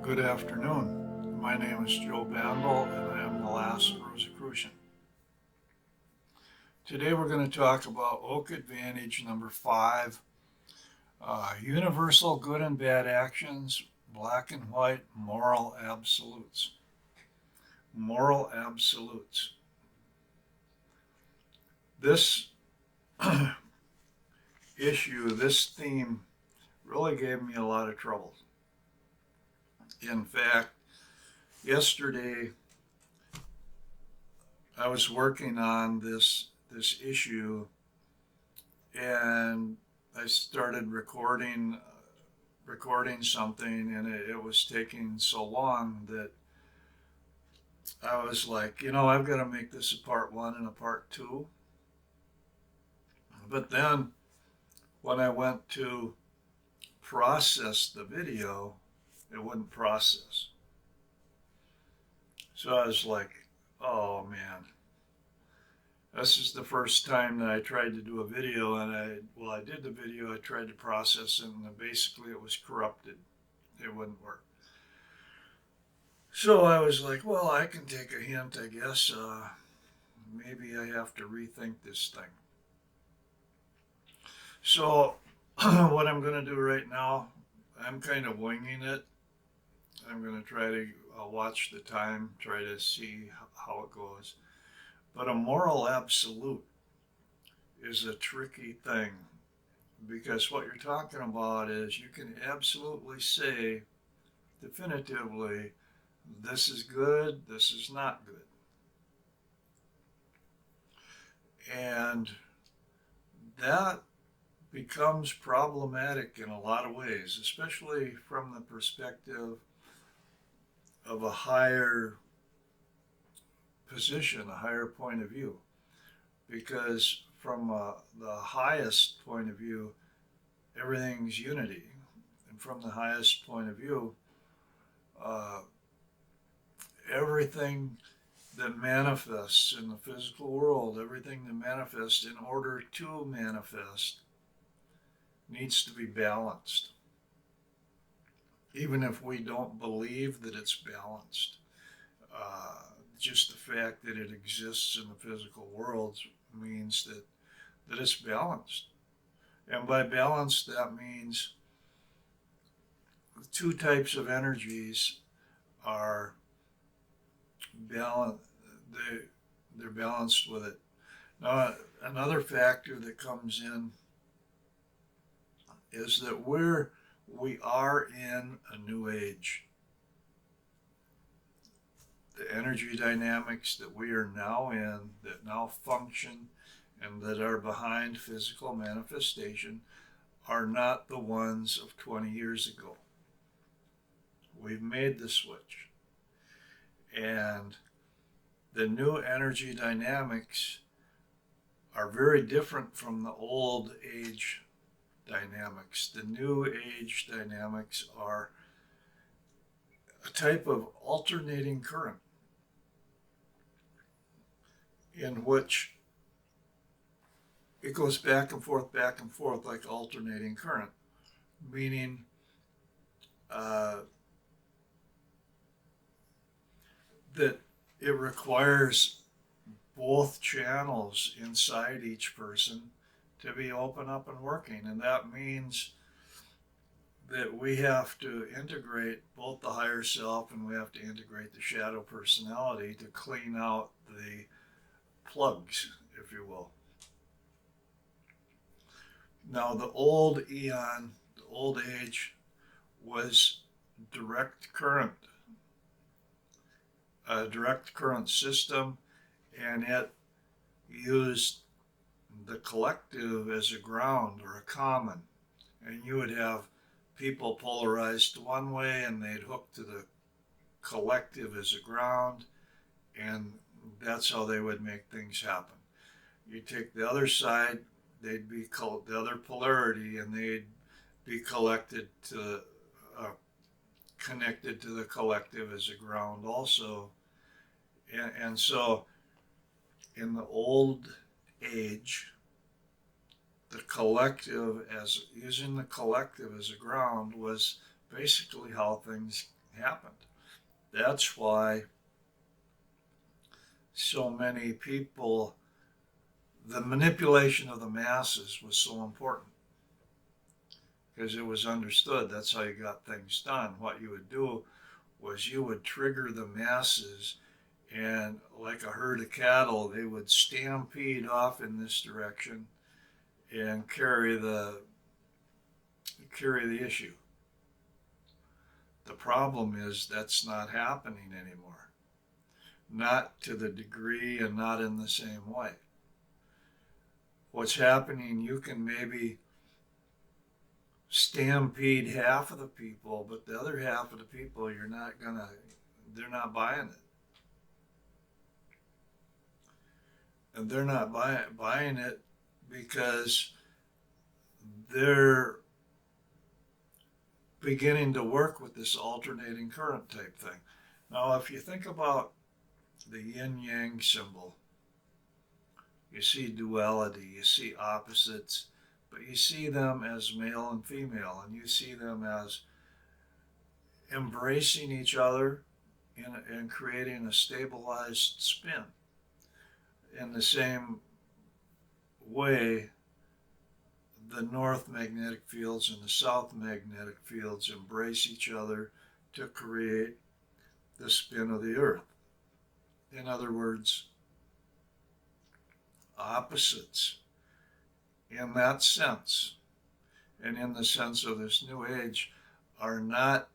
Good afternoon. My name is Joe Bandel and I am the last Rosicrucian. Today we're going to talk about Oak Advantage number 5, Universal Good and Bad Actions, Black and White Moral Absolutes. Moral Absolutes. This this theme really gave me a lot of trouble. In fact, yesterday I was working on this issue, and I started recording something, and it was taking so long that I was like, I've got to make this a part 1 and a part 2. But then when I went to process the video, it wouldn't process. So I was like, oh man, this is the first time that I tried to do a video, and I did the video, I tried to process it, and basically it was corrupted. It wouldn't work. So I was like, well, I can take a hint, I guess. Maybe I have to rethink this thing. So what I'm going to do right now, I'm kind of winging it. I'm going to try to watch the time, try to see how it goes. But a moral absolute is a tricky thing, because what you're talking about is you can absolutely say definitively, this is good, this is not good. And that becomes problematic in a lot of ways, especially from the perspective of a higher position, a higher point of view. Because from the highest point of view, everything's unity. And from the highest point of view, everything that manifests in the physical world, everything that manifests in order to manifest, needs to be balanced. Even if we don't believe that it's balanced, just the fact that it exists in the physical world means that it's balanced. And by balanced, that means two types of energies are balanced. They're balanced with it. Now, another factor that comes in is that we are in a new age. The energy dynamics that we are now in, that now function and that are behind physical manifestation, are not the ones of 20 years ago. We've made the switch. And the new energy dynamics are very different from the old age dynamics. The new age dynamics are a type of alternating current in which it goes back and forth like alternating current, meaning that it requires both channels inside each person to be open up and working. And that means that we have to integrate both the higher self and we have to integrate the shadow personality to clean out the plugs, if you will. Now, the old eon, the old age, was direct current, a direct current system, and it used the collective as a ground or a common. And you would have people polarized one way and they'd hook to the collective as a ground, and that's how they would make things happen. You take the other side, they'd be the other polarity, and they'd be connected to the collective as a ground also. And so in the old age, the collective, as using the collective as a ground, was basically how things happened. That's why so many people, the manipulation of the masses was so important because it was understood that's how you got things done. What you would do was you would trigger the masses, and like a herd of cattle, they would stampede off in this direction and carry the issue. The problem is that's not happening anymore. Not to the degree and not in the same way. What's happening, you can maybe stampede half of the people, but the other half of the people, they're not buying it. And they're not buying it because they're beginning to work with this alternating current type thing. Now, if you think about the yin yang symbol, you see duality, you see opposites, but you see them as male and female, and you see them as embracing each other and creating a stabilized spin. In the same way, the north magnetic fields and the south magnetic fields embrace each other to create the spin of the earth. In other words, opposites in that sense, and in the sense of this new age, are not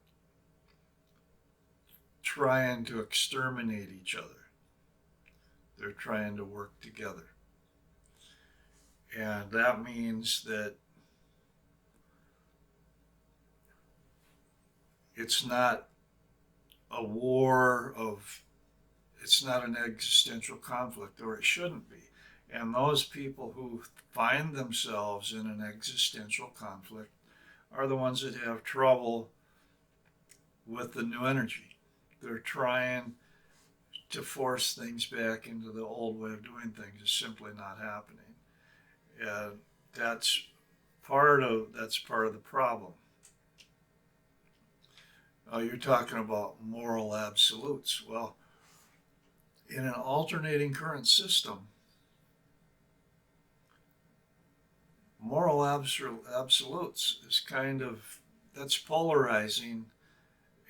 trying to exterminate each other. They're trying to work together. And that means that it's not a war it's not an existential conflict, or it shouldn't be. And those people who find themselves in an existential conflict are the ones that have trouble with the new energy. They're trying to force things back into the old way of doing things. Is simply not happening. And that's part of the problem. You're talking about moral absolutes. Well, in an alternating current system, moral absolutes is that's polarizing,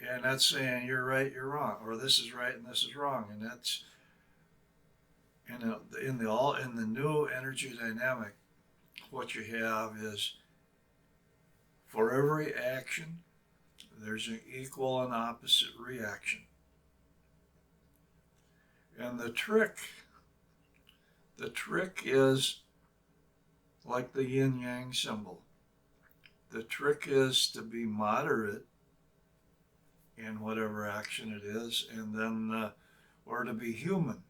and that's saying you're right, you're wrong, or this is right and this is wrong, and that's in the new energy dynamic. What you have is, for every action, there's an equal and opposite reaction. And the trick is like the yin yang symbol. The trick is to be moderate in whatever action it is, and then, or to be human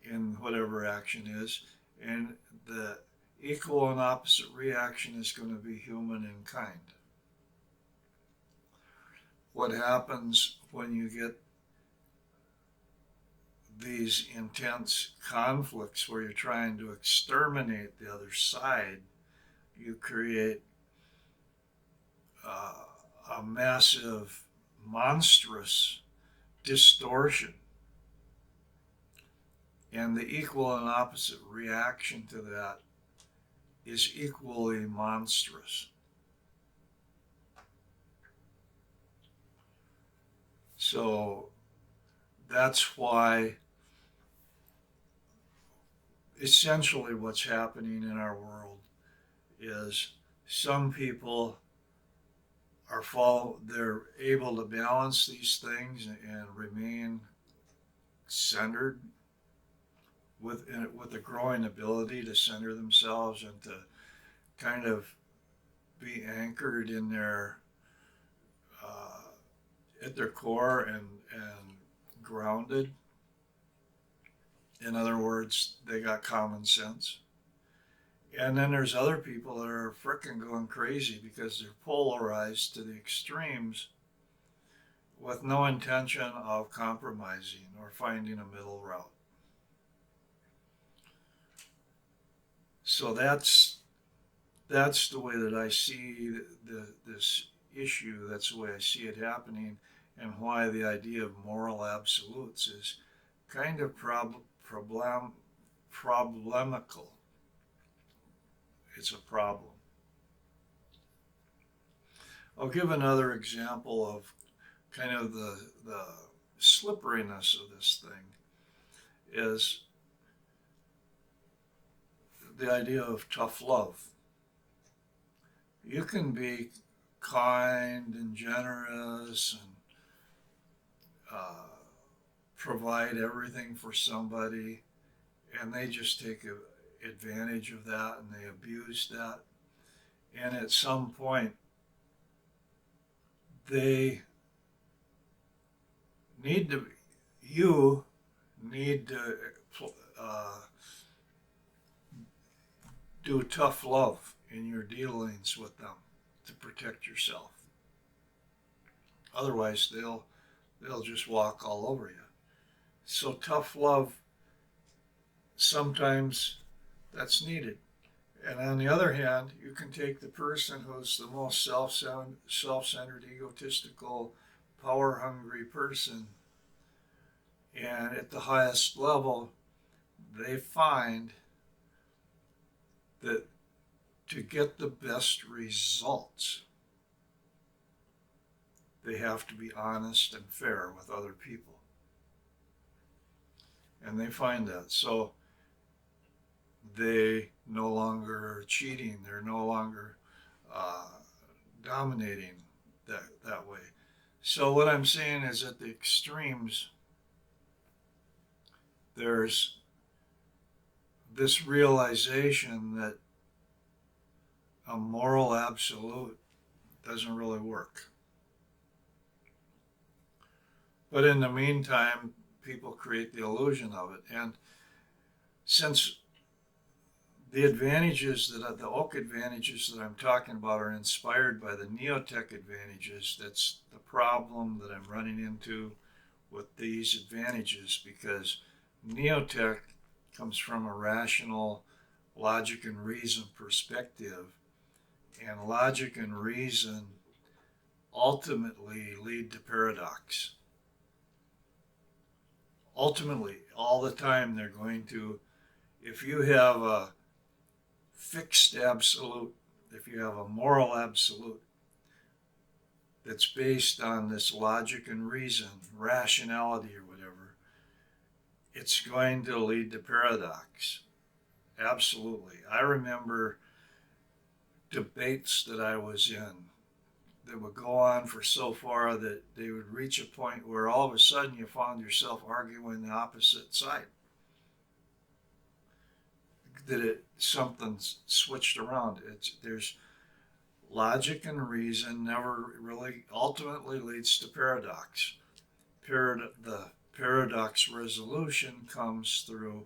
in whatever action is. And the equal and opposite reaction is going to be human in kind. What happens when you get these intense conflicts where you're trying to exterminate the other side, you create a massive, monstrous distortion. And the equal and opposite reaction to that is equally monstrous. So that's why essentially what's happening in our world is some people they're able to balance these things and remain centered with a growing ability to center themselves and to kind of be anchored in their at their core and grounded. In other words, they got common sense. And then there's other people that are frickin' going crazy because they're polarized to the extremes with no intention of compromising or finding a middle route. So that's the way that I see this issue. That's the way I see it happening, and why the idea of moral absolutes is kind of problematical. It's a problem. I'll give another example of kind of the slipperiness of this thing is the idea of tough love. You can be kind and generous and provide everything for somebody, and they just take advantage of that and they abuse that. And at some point, they need to, you need to do tough love in your dealings with them to protect yourself. Otherwise, they'll just walk all over you. So tough love, sometimes that's needed. And on the other hand, you can take the person who's the most self-centered, egotistical, power-hungry person, and at the highest level, they find that to get the best results, they have to be honest and fair with other people. And they find that. So they no longer are cheating. They're no longer dominating that way. So what I'm saying is at the extremes, there's this realization that a moral absolute doesn't really work. But in the meantime, people create the illusion of it. And since the advantages the oak advantages that I'm talking about are inspired by the neotech advantages, that's the problem that I'm running into with these advantages, because neotech comes from a rational logic and reason perspective, and logic and reason ultimately lead to paradox. Ultimately, all the time they're going to, if you have a fixed absolute, if you have a moral absolute that's based on this logic and reason, rationality or whatever, it's going to lead to paradox. Absolutely. I remember debates that I was in that would go on for so far that they would reach a point where all of a sudden you found yourself arguing the opposite side. Something switched around. There's logic and reason never really ultimately leads to paradox. The paradox resolution comes through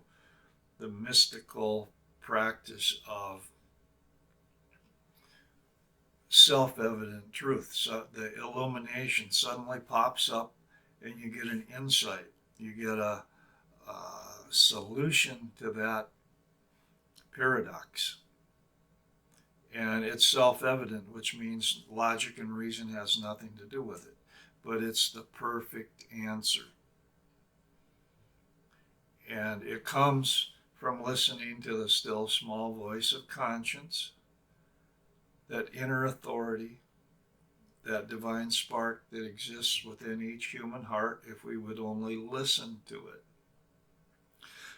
the mystical practice of self-evident truth. So the illumination suddenly pops up and you get an insight. You get a solution to that paradox. And it's self-evident, which means logic and reason has nothing to do with it. But it's the perfect answer. And it comes from listening to the still small voice of conscience, that inner authority, that divine spark that exists within each human heart if we would only listen to it.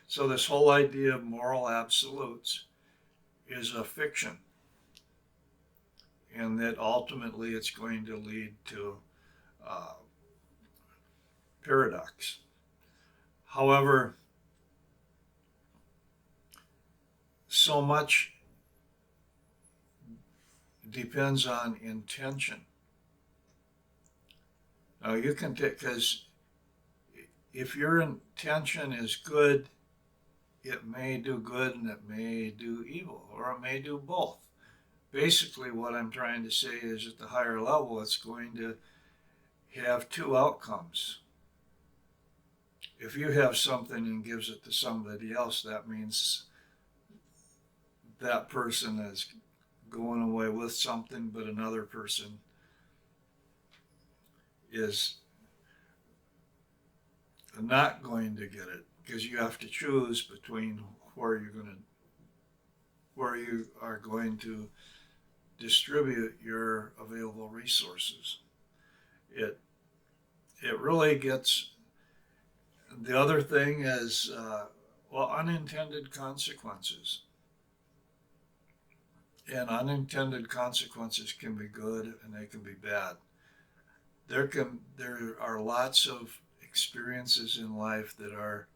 So this whole idea of moral absolutes is a fiction, and that ultimately it's going to lead to paradox. However, so much depends on intention. Now you can take, because if your intention is good, it may do good and it may do evil, or it may do both. Basically what I'm trying to say is at the higher level, it's going to have two outcomes. If you have something and gives it to somebody else, that means that person is going away with something, but another person is not going to get it, because you have to choose between where you are going to distribute your available resources. It it really gets. The other thing is, unintended consequences. And unintended consequences can be good and they can be bad. There are lots of experiences in life that are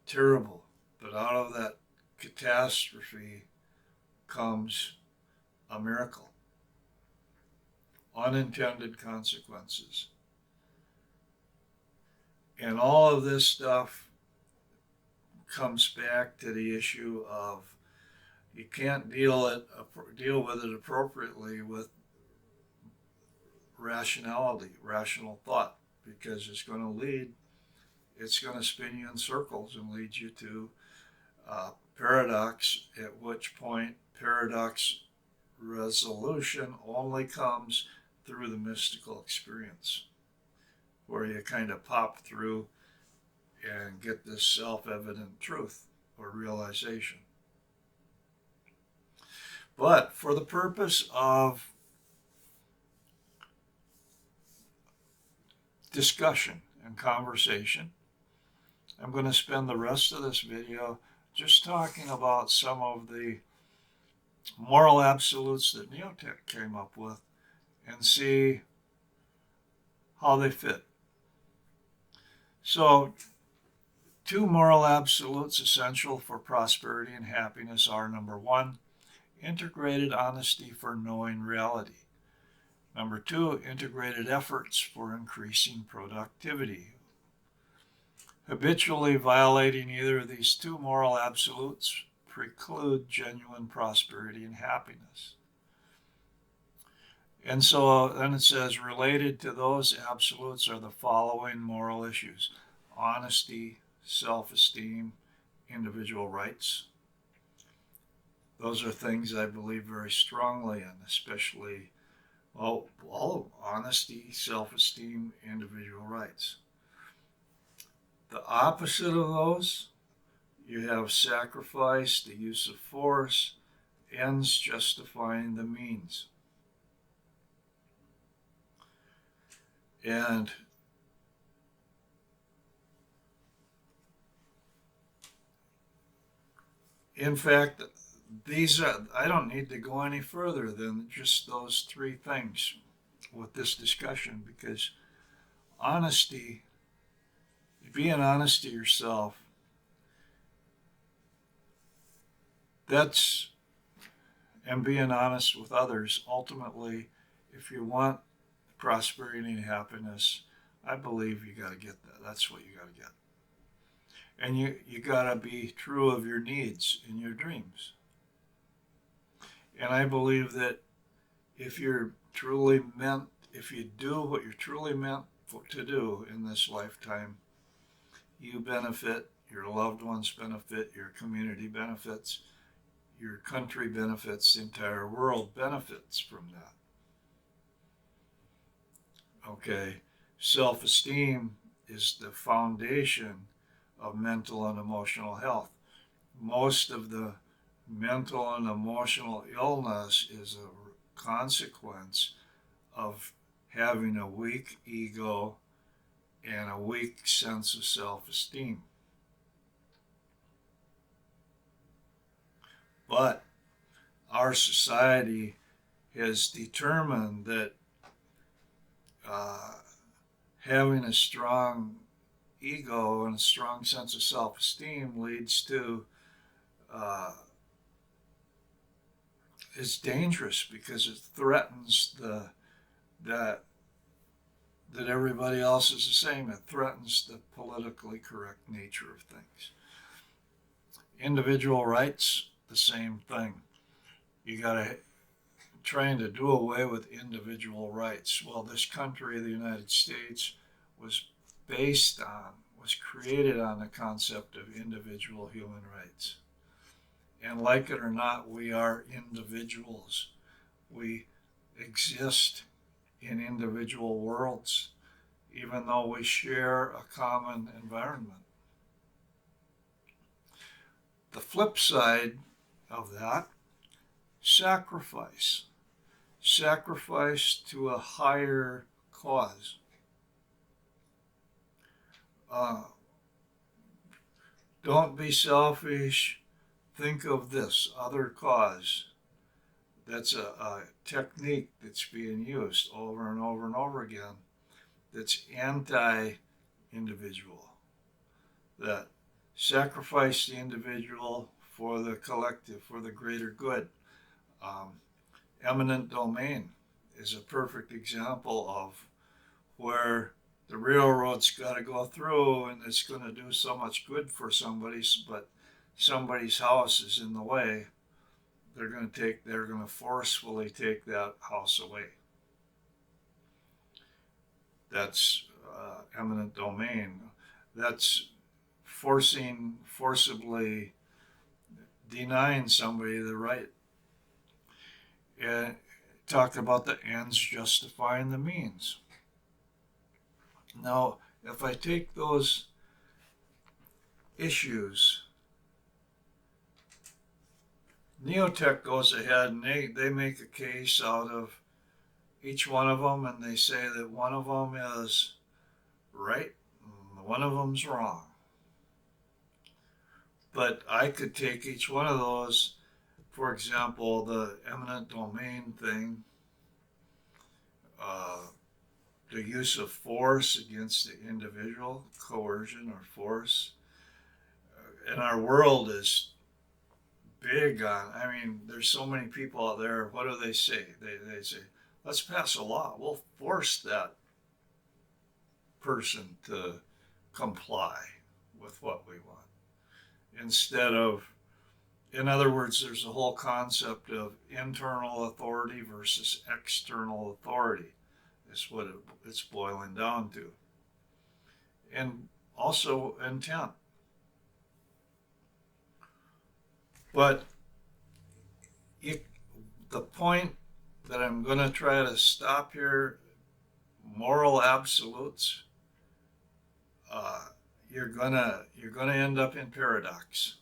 terrible, but out of that catastrophe comes a miracle. Unintended consequences. And all of this stuff comes back to the issue of you can't deal with it appropriately with rational thought, because it's going to spin you in circles and lead you to paradox, at which point paradox resolution only comes through the mystical experience, where you kind of pop through and get this self-evident truth or realization. But for the purpose of discussion and conversation, I'm going to spend the rest of this video just talking about some of the moral absolutes that Neotech came up with and see how they fit. So, two moral absolutes essential for prosperity and happiness are: number one, integrated honesty for knowing reality. Number two, integrated efforts for increasing productivity. Habitually violating either of these two moral absolutes preclude genuine prosperity and happiness. And so then it says, related to those absolutes are the following moral issues: honesty, self-esteem, individual rights. Those are things I believe very strongly in, especially all of honesty, self-esteem, individual rights. The opposite of those, you have sacrifice, the use of force, ends justifying the means. And in fact, I don't need to go any further than just those three things with this discussion, because honesty, being honest to yourself, and being honest with others, ultimately, if you want prosperity and happiness, I believe you got to get that. That's what you got to get. And you got to be true of your needs and your dreams. And I believe that if you do what you're truly meant to do in this lifetime, you benefit, your loved ones benefit, your community benefits, your country benefits, the entire world benefits from that. Okay, self-esteem is the foundation of mental and emotional health. Most of the mental and emotional illness is a consequence of having a weak ego and a weak sense of self-esteem. But our society has determined that having a strong ego and a strong sense of self-esteem leads to is dangerous, because it threatens that everybody else is the same. It threatens the politically correct nature of things. Individual rights, the same thing. You got to trying to do away with individual rights. Well, this country, the United States, was created on the concept of individual human rights. And like it or not, we are individuals. We exist in individual worlds. even though we share a common environment. The flip side of that, sacrifice. Sacrifice to a higher cause. Don't be selfish. Think of this other cause. That's a technique that's being used over and over and over again that's anti-individual. That sacrifice the individual for the collective, for the greater good. Eminent domain is a perfect example of where the railroad's got to go through and it's going to do so much good for somebody, but somebody's house is in the way. They're going to forcefully take that house away. That's eminent domain. That's forcibly denying somebody the right. And talked about the ends justifying the means. Now, if I take those issues, Neotech goes ahead and they make a case out of each one of them, and they say that one of them is right and one of them's wrong. But I could take each one of those, for example, the eminent domain thing, the use of force against the individual, coercion or force. And our world is big on, there's so many people out there. What do they say? They say, let's pass a law. We'll force that person to comply with what we want. Instead of, in other words, there's a whole concept of internal authority versus external authority. Is what it's boiling down to. And also intent. But the point that I'm going to try to stop here, moral absolutes, you're gonna end up in paradox.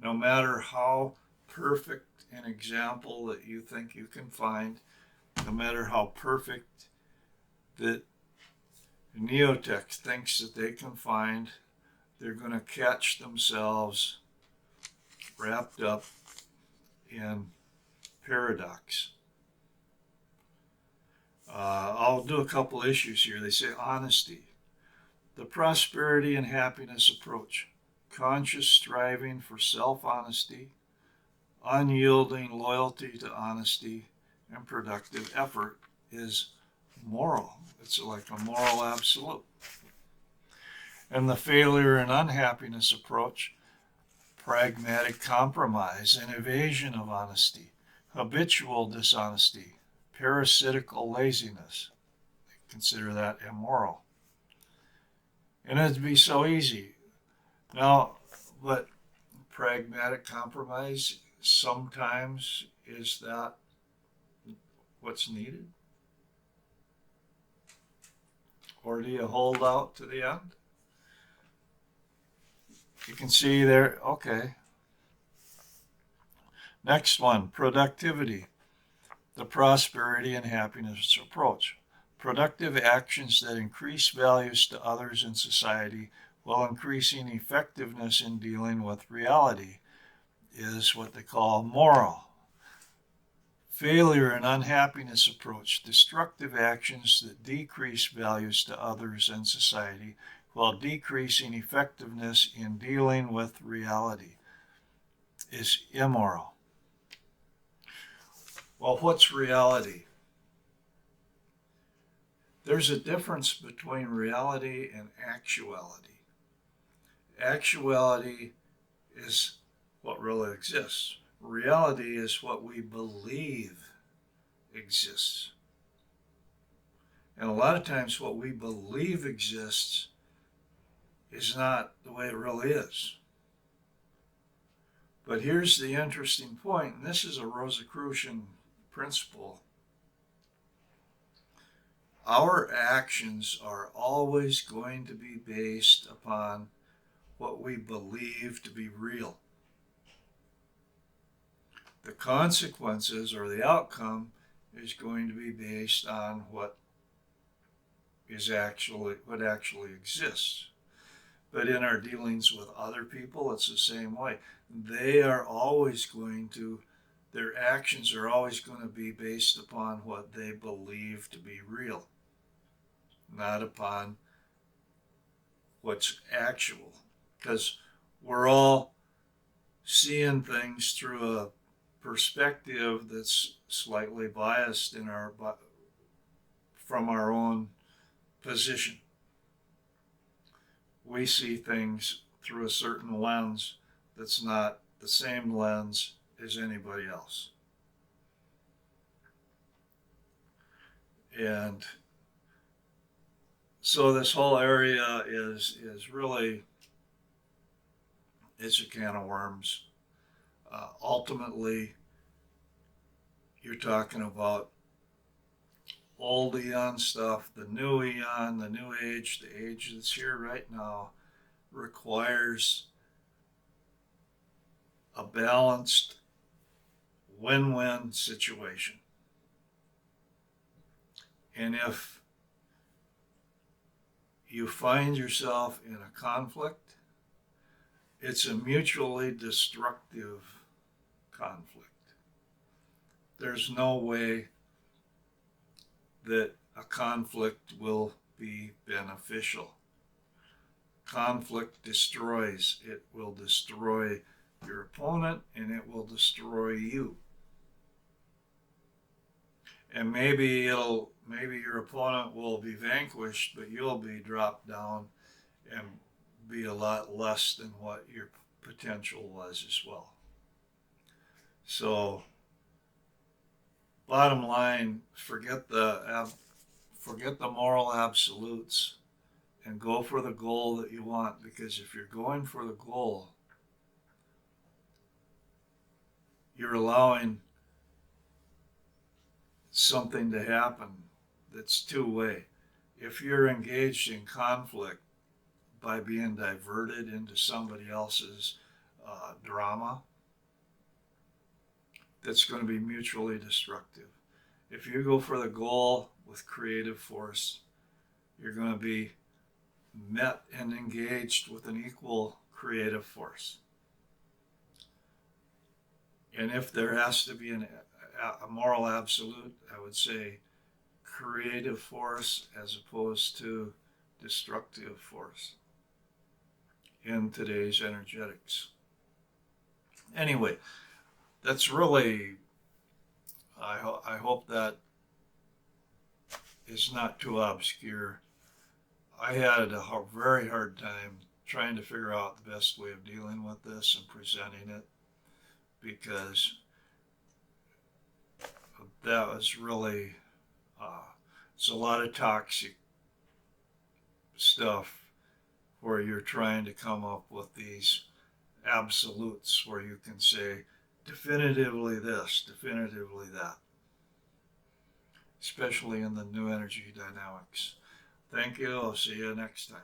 No matter how perfect an example that you think you can find, no matter how perfect that Neotech thinks that they can find, they're going to catch themselves wrapped up in paradox. I'll do a couple issues here. They say honesty. The prosperity and happiness approach. Conscious striving for self-honesty, unyielding loyalty to honesty, and productive effort is moral. It's like a moral absolute. And the failure and unhappiness approach, pragmatic compromise and evasion of honesty, habitual dishonesty, parasitical laziness. Consider that immoral. And it'd be so easy. Now, but pragmatic compromise sometimes is that what's needed? Or do you hold out to the end? You can see there, okay. Next one, productivity. The prosperity and happiness approach. Productive actions that increase values to others in society while increasing effectiveness in dealing with reality is what they call moral. Failure and unhappiness approach. Destructive actions that decrease values to others and society while decreasing effectiveness in dealing with reality is immoral. Well, what's reality? There's a difference between reality and actuality. Actuality is what really exists. Reality is what we believe exists. And a lot of times what we believe exists is not the way it really is. But here's the interesting point, and this is a Rosicrucian principle. our actions are always going to be based upon what we believe to be real. The consequences or the outcome is going to be based on what actually exists. But in our dealings with other people, it's the same way. Their actions are always going to be based upon what they believe to be real, not upon what's actual. Because we're all seeing things through a perspective that's slightly biased from our own position. We see things through a certain lens that's not the same lens as anybody else. And so this whole area is really, it's a can of worms. Ultimately, you're talking about old eon stuff, the new eon, the new age, the age that's here right now, requires a balanced win-win situation. And if you find yourself in a conflict, it's a mutually destructive conflict. There's no way that a conflict will be beneficial. Conflict destroys. It will destroy your opponent and it will destroy you. And maybe your opponent will be vanquished, but you'll be dropped down and be a lot less than what your potential was as well. So, bottom line, forget the moral absolutes and go for the goal that you want, because if you're going for the goal, you're allowing something to happen that's two-way. If you're engaged in conflict by being diverted into somebody else's drama, that's going to be mutually destructive. If you go for the goal with creative force, you're going to be met and engaged with an equal creative force. And if there has to be a moral absolute, I would say creative force as opposed to destructive force in today's energetics. Anyway, that's really, I hope that is not too obscure. I had a very hard time trying to figure out the best way of dealing with this and presenting it, because that was really, it's a lot of toxic stuff where you're trying to come up with these absolutes where you can say definitively this, definitively that, especially in the new energy dynamics. Thank you. I'll see you next time.